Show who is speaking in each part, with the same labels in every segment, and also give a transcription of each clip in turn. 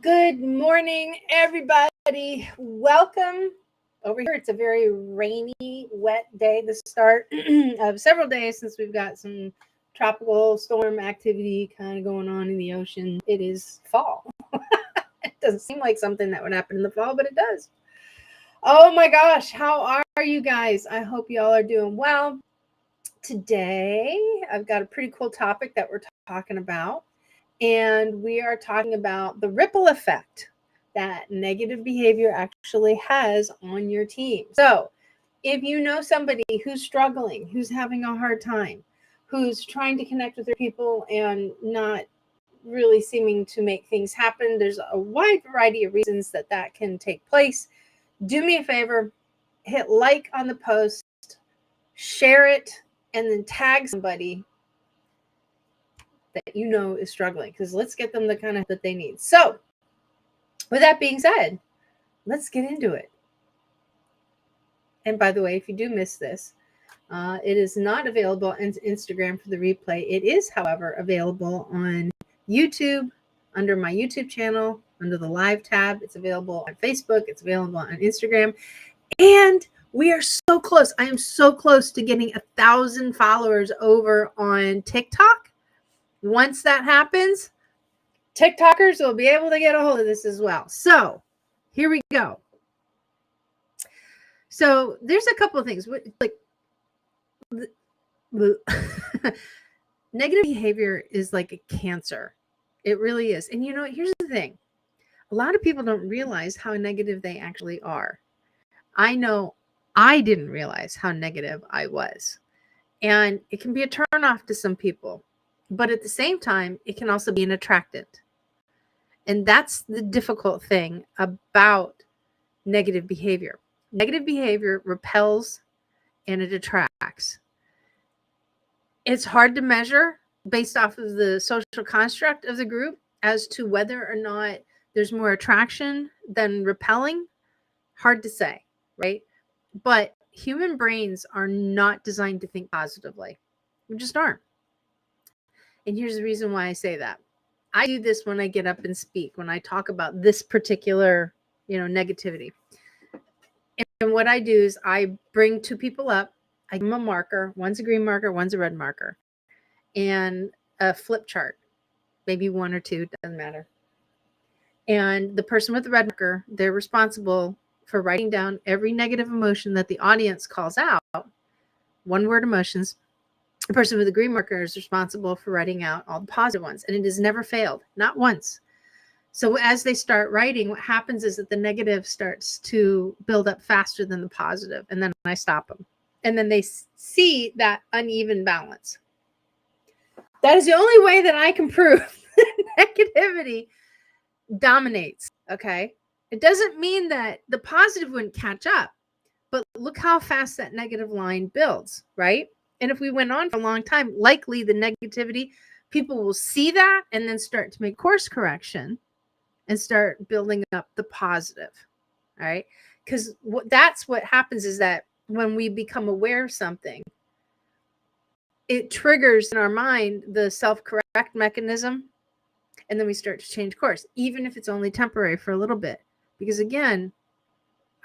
Speaker 1: Good morning, everybody. Welcome over here. It's a very rainy, wet day, the start of several days since we've got some tropical storm activity kind of going on in the ocean. It is fall. It doesn't seem like something that would happen in the fall, but it does. Oh my gosh, how are you guys? I hope you all are doing well. Today, I've got a pretty cool topic that we're talking about. And we are talking about the ripple effect that negative behavior actually has on your team. So, if you know somebody who's struggling, who's having a hard time, who's trying to connect with their people and not really seeming to make things happen, there's a wide variety of reasons that can take place. Do me a favor, hit like on the post, share it, and then tag somebody that you know is struggling, because let's get them the kind of that they need. So with that being said, let's get into it. And by the way, if you do miss this, it is not available on Instagram for the replay. It is, however, available on YouTube under my YouTube channel, under the live tab. It's available on Facebook. It's available on Instagram. And we are so close. I am so close to getting 1,000 followers over on TikTok. Once that happens, TikTokers will be able to get a hold of this as well. So here we go. So there's a couple of things like negative behavior is like a cancer. It really is. And here's the thing. A lot of people don't realize how negative they actually are. I know I didn't realize how negative I was. And it can be a turnoff to some people. But at the same time, it can also be an attractant. And that's the difficult thing about negative behavior. Negative behavior repels and it attracts. It's hard to measure based off of the social construct of the group as to whether or not there's more attraction than repelling. Hard to say, right? But human brains are not designed to think positively. We just aren't. And here's the reason why I say that. I do this when I get up and speak, when I talk about this particular, negativity. And what I do is I bring two people up. I give them a marker. One's a green marker, one's a red marker. And a flip chart. Maybe one or two, doesn't matter. And the person with the red marker, they're responsible for writing down every negative emotion that the audience calls out. One-word emotions. The person with the green marker is responsible for writing out all the positive ones. And it has never failed, not once. So as they start writing, what happens is that the negative starts to build up faster than the positive. And then I stop them. And then they see that uneven balance. That is the only way that I can prove that negativity dominates, okay? It doesn't mean that the positive wouldn't catch up. But look how fast that negative line builds, right? And if we went on for a long time, likely the negativity, people will see that and then start to make course correction and start building up the positive, all right? Because that's what happens is that when we become aware of something, it triggers in our mind the self-correct mechanism, and then we start to change course, even if it's only temporary for a little bit. Because again,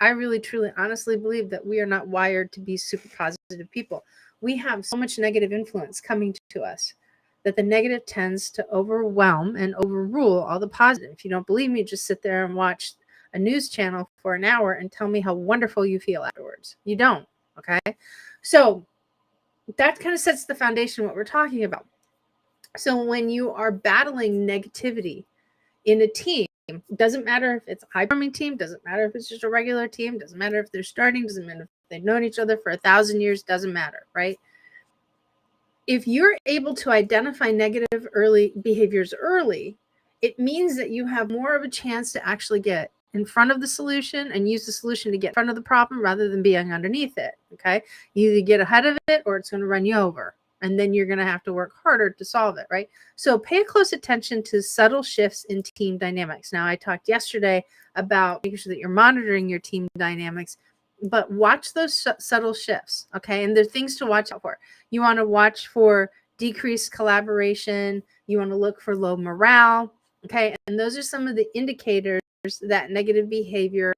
Speaker 1: I really, truly, honestly believe that we are not wired to be super positive people. We have so much negative influence coming to us that the negative tends to overwhelm and overrule all the positive. If you don't believe me, just sit there and watch a news channel for an hour and tell me how wonderful you feel afterwards. You don't, okay? So that kind of sets the foundation of what we're talking about. So when you are battling negativity in a team, doesn't matter if it's a high-performing team, doesn't matter if it's just a regular team, doesn't matter if they're starting, doesn't matter if they've known each other for 1,000 years, doesn't matter, right? If you're able to identify negative behaviors early, it means that you have more of a chance to actually get in front of the solution and use the solution to get in front of the problem rather than being underneath it, okay? You either get ahead of it or it's going to run you over. And then you're going to have to work harder to solve it, right? So pay close attention to subtle shifts in team dynamics. Now, I talked yesterday about making sure that you're monitoring your team dynamics, but watch those subtle shifts, okay? And there are things to watch out for. You want to watch for decreased collaboration. You want to look for low morale. Okay. And those are some of the indicators that negative behavior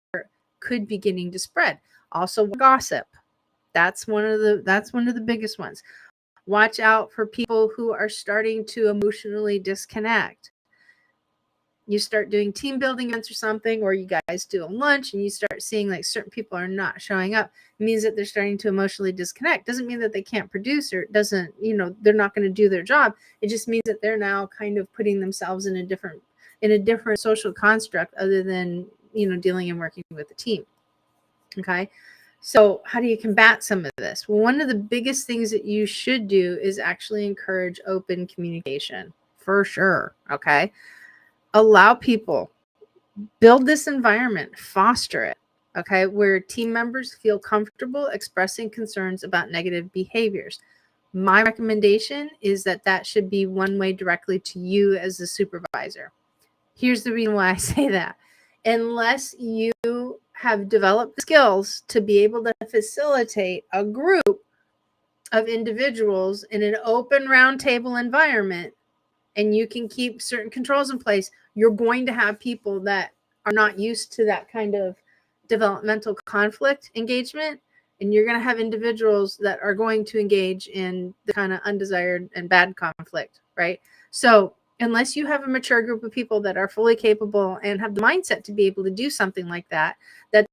Speaker 1: could be beginning to spread. Also, gossip. That's one of the biggest ones. Watch out for people who are starting to emotionally disconnect. You start doing team building events or something, or you guys do a lunch and you start seeing like certain people are not showing up, it means that they're starting to emotionally disconnect. Doesn't mean that they can't produce, or it doesn't, they're not going to do their job. It just means that they're now kind of putting themselves in a different social construct other than, dealing and working with the team. Okay. So how do you combat some of this? Well, one of the biggest things that you should do is actually encourage open communication, for sure. Okay. Allow people, build this environment, foster it, okay, where team members feel comfortable expressing concerns about negative behaviors. My recommendation is that should be one way directly to you as the supervisor. Here's the reason why I say that. Unless you have developed the skills to be able to facilitate a group of individuals in an open roundtable environment, and you can keep certain controls in place, you're going to have people that are not used to that kind of developmental conflict engagement. And you're going to have individuals that are going to engage in the kind of undesired and bad conflict, right? So unless you have a mature group of people that are fully capable and have the mindset to be able to do something like that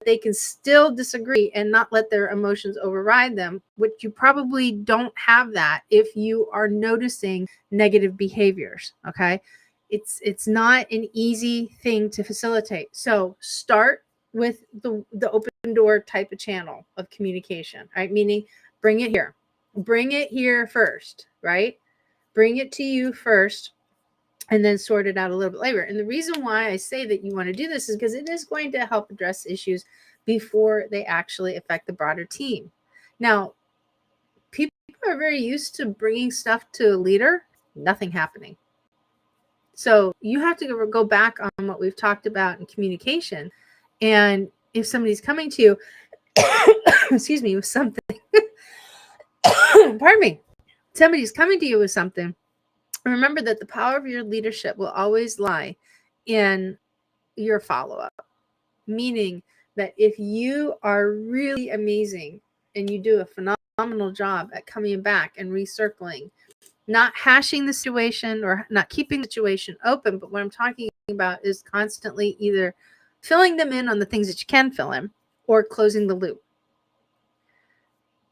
Speaker 1: they can still disagree and not let their emotions override them, which you probably don't have that if you are noticing negative behaviors. Okay. It's not an easy thing to facilitate. So start with the open door type of channel of communication, right? Meaning bring it here first, right? Bring it to you first, and then sort it out a little bit later. And the reason why I say that you want to do this is because it is going to help address issues before they actually affect the broader team. Now, people are very used to bringing stuff to a leader, nothing happening. So you have to go back on what we've talked about in communication. And if somebody's coming to you, excuse me, with something, pardon me, somebody's coming to you with something, remember that the power of your leadership will always lie in your follow-up. Meaning that if you are really amazing and you do a phenomenal job at coming back and recircling, not hashing the situation or not keeping the situation open, but what I'm talking about is constantly either filling them in on the things that you can fill in or closing the loop.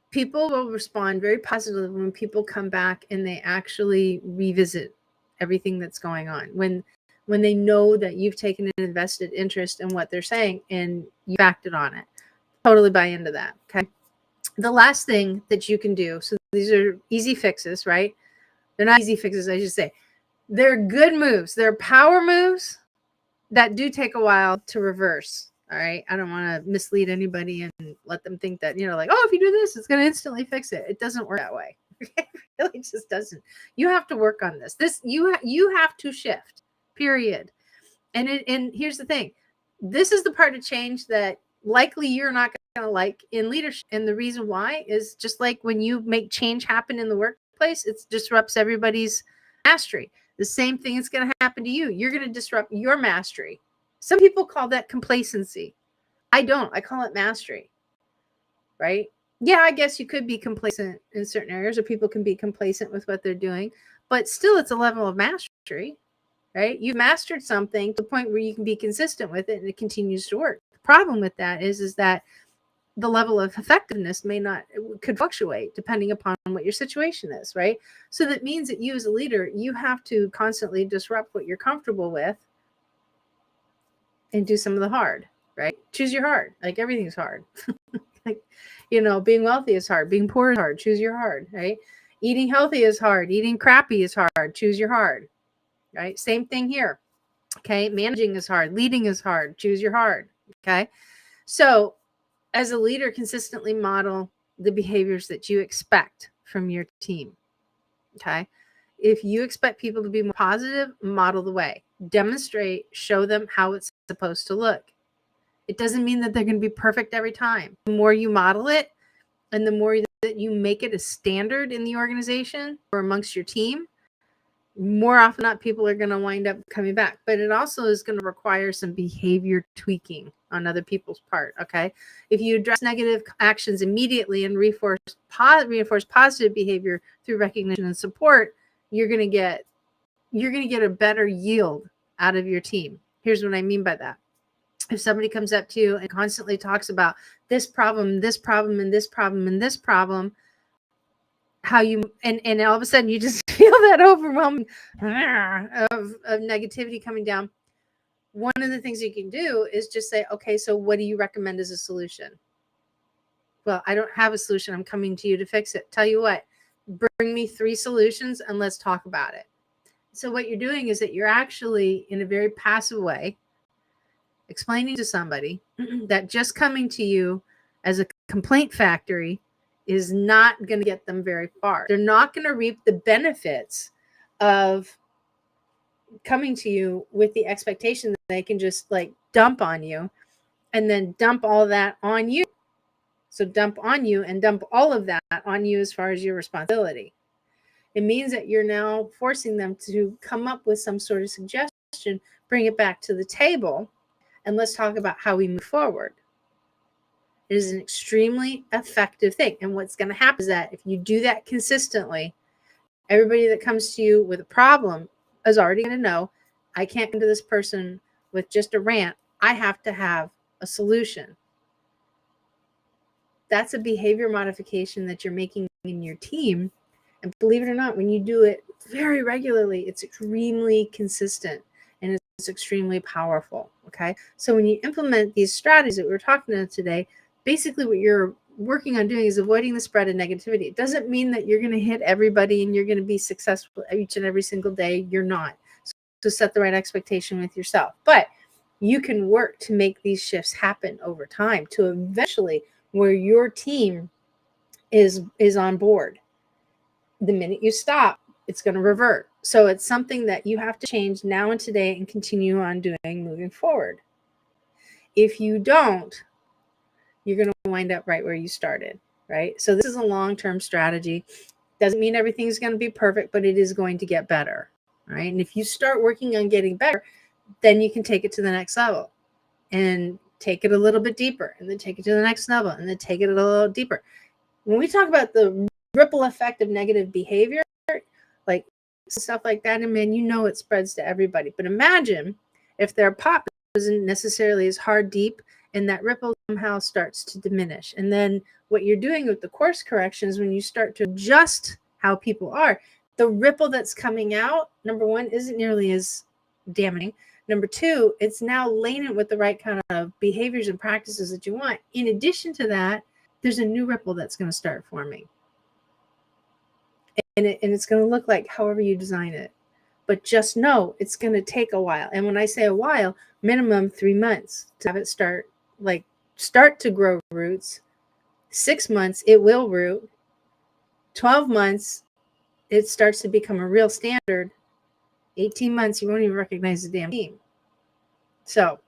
Speaker 1: People will respond very positively when people come back and they actually revisit everything that's going on. When they know that you've taken an invested interest in what they're saying and you acted on it. Totally buy into that. Okay. The last thing that you can do, so these are easy fixes, right? They're not easy fixes, I should say. They're good moves. They're power moves that do take a while to reverse. All right. I don't want to mislead anybody and let them think that, like, oh, if you do this, it's going to instantly fix it. It doesn't work that way. It really just doesn't. You have to work on this. You have to shift, period. And here's the thing. This is the part of change that likely you're not going to like in leadership. And the reason why is just like when you make change happen in the workplace, it disrupts everybody's mastery. The same thing is going to happen to you. You're going to disrupt your mastery. Some people call that complacency. I don't. I call it mastery, right? Yeah, I guess you could be complacent in certain areas, or people can be complacent with what they're doing, but still it's a level of mastery, right? You've mastered something to the point where you can be consistent with it and it continues to work. The problem with that is that the level of effectiveness could fluctuate depending upon what your situation is, right? So that means that you as a leader, you have to constantly disrupt what you're comfortable with and do some of the hard, right? Choose your hard. Like everything's hard. Like, being wealthy is hard. Being poor is hard. Choose your hard, right? Eating healthy is hard. Eating crappy is hard. Choose your hard, right? Same thing here. Okay. Managing is hard. Leading is hard. Choose your hard. Okay. So as a leader, consistently model the behaviors that you expect from your team. Okay. If you expect people to be more positive, model the way. Demonstrate, show them how it's supposed to look. It doesn't mean that they're going to be perfect every time. The more you model it and the more that you make it a standard in the organization or amongst your team, more often than not, people are going to wind up coming back. But it also is going to require some behavior tweaking on other people's part. Okay. If you address negative actions immediately and reinforce positive behavior through recognition and support, you're going to get a better yield out of your team. Here's what I mean by that. If somebody comes up to you and constantly talks about this problem, and this problem, and this problem, how you and all of a sudden you just feel that overwhelming of negativity coming down. One of the things you can do is just say, okay, so what do you recommend as a solution? Well, I don't have a solution. I'm coming to you to fix it. Tell you what, bring me 3 solutions and let's talk about it. So what you're doing is that you're actually, in a very passive way, explaining to somebody that just coming to you as a complaint factory is not going to get them very far. They're not going to reap the benefits of coming to you with the expectation that they can just like dump on you and then dump all of that on you. So dump on you and dump all of that on you as far as your responsibility. It means that you're now forcing them to come up with some sort of suggestion, bring it back to the table, and let's talk about how we move forward. It is an extremely effective thing. And what's going to happen is that if you do that consistently, everybody that comes to you with a problem is already going to know, I can't come to this person with just a rant. I have to have a solution. That's a behavior modification that you're making in your team. And believe it or not, when you do it very regularly, it's extremely consistent and it's extremely powerful. Okay. So when you implement these strategies that we're talking about today, basically what you're working on doing is avoiding the spread of negativity. It doesn't mean that you're going to hit everybody and you're going to be successful each and every single day. You're not. So set the right expectation with yourself. But you can work to make these shifts happen over time to eventually where your team is on board. The minute you stop, it's going to revert. So it's something that you have to change now and today and continue on doing moving forward. If you don't, you're going to wind up right where you started, right? So this is a long-term strategy. Doesn't mean everything's going to be perfect, but it is going to get better, right? And if you start working on getting better, then you can take it to the next level and take it a little bit deeper and then take it to the next level and then take it a little deeper. When we talk about the ripple effect of negative behavior, like stuff like that, and man, you know it spreads to everybody. But imagine if their pop isn't necessarily as hard deep and that ripple somehow starts to diminish. And then what you're doing with the course corrections, when you start to adjust how people are, the ripple that's coming out, number one, isn't nearly as damaging. Number two, it's now laden with the right kind of behaviors and practices that you want. In addition to that, there's a new ripple that's going to start forming. And it's going to look like however you design it. But just know it's going to take a while. And when I say a while, minimum 3 months to have it start to grow roots. 6 months, it will root. 12 months, it starts to become a real standard. 18 months, you won't even recognize the damn team. So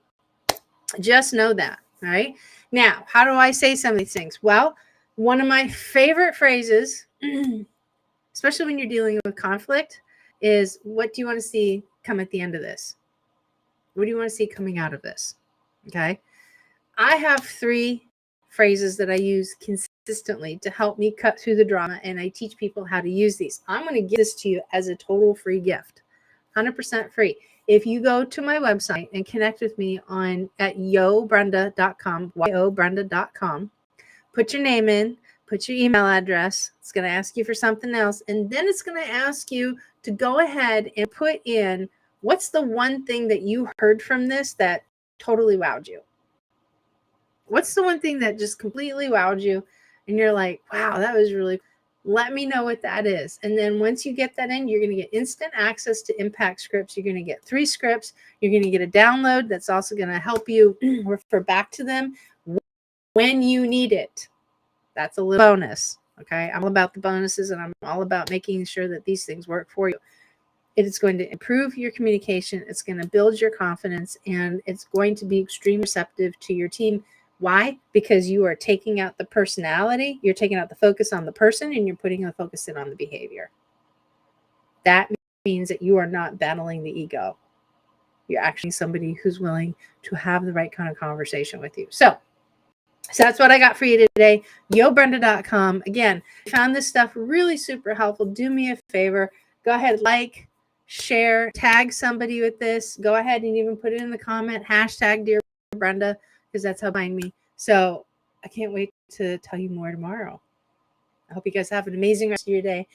Speaker 1: just know that, all right? Now, how do I say some of these things? Well, one of my favorite phrases, especially when you're dealing with conflict, is what do you want to see come at the end of this? What do you want to see coming out of this? Okay. I have 3 phrases that I use consistently to help me cut through the drama, and I teach people how to use these. I'm going to give this to you as a total free gift, 100% free. If you go to my website and connect with me at yobrenda.com, yobrenda.com, put your name in, put your email address. It's going to ask you for something else. And then it's going to ask you to go ahead and put in what's the one thing that you heard from this that totally wowed you. What's the one thing that just completely wowed you? And you're like, wow, that was really cool. Let me know what that is. And then once you get that in, you're going to get instant access to Impact Scripts. You're going to get 3 scripts. You're going to get a download that's also going to help you refer back to them when you need it. That's a little bonus. Okay. I'm all about the bonuses, and I'm all about making sure that these things work for you. It is going to improve your communication. It's going to build your confidence, and it's going to be extremely receptive to your team. Why? Because you are taking out the personality, you're taking out the focus on the person, and you're putting the focus in on the behavior. That means that you are not battling the ego. You're actually somebody who's willing to have the right kind of conversation with you. So that's what I got for you today. YoBrenda.com. Again, I found this stuff really super helpful. Do me a favor. Go ahead, like, share, tag somebody with this. Go ahead and even put it in the comment. Hashtag Dear Brenda, because that's how you find me. So I can't wait to tell you more tomorrow. I hope you guys have an amazing rest of your day.